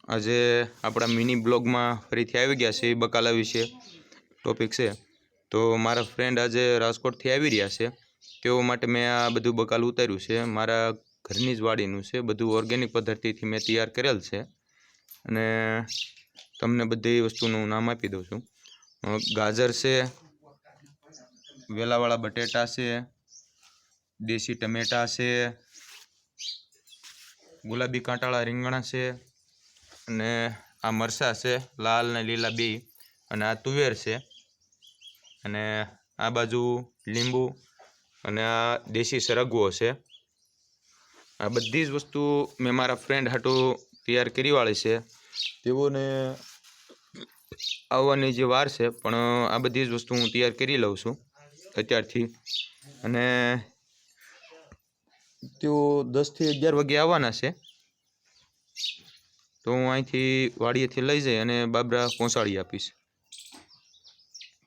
આજે આપણા મિની બ્લોગમાં ફરીથી આવી ગયા છે એ બકાલા વિશે ટોપિક છે। તો મારા ફ્રેન્ડ આજે રાજકોટથી આવી રહ્યા છે, તેઓ માટે મેં આ બધું બકાલું ઉતાર્યું છે। મારા ઘરની જ વાડીનું છે, બધું ઓર્ગેનિક પદ્ધતિથી મેં તૈયાર કરેલ છે અને તમને બધી વસ્તુનું નામ આપી દઉં છું। ગાજર છે, વેલાવાળા બટેટા છે, દેશી ટમેટા છે, ગુલાબી કાંટાળા રીંગણા છે અને આ મરચાં છે, લાલ ને લીલા બે, અને આ તુવેર છે, અને આ બાજુ લીંબુ અને આ દેશી સરગવો છે। આ બધી જ વસ્તુ મેં મારા ફ્રેન્ડ હાટું તૈયાર કરી વાળી છે। તેઓને આવવાની જે વાર છે, પણ આ બધી જ વસ્તુ હું તૈયાર કરી લઉં છું અત્યારથી, અને તેઓ 10 થી 11 વાગે આવવાના છે। તો હું અહીંથી વાડીએથી લઈ જઈ અને બાબરા પહોંચાડી આપીશ।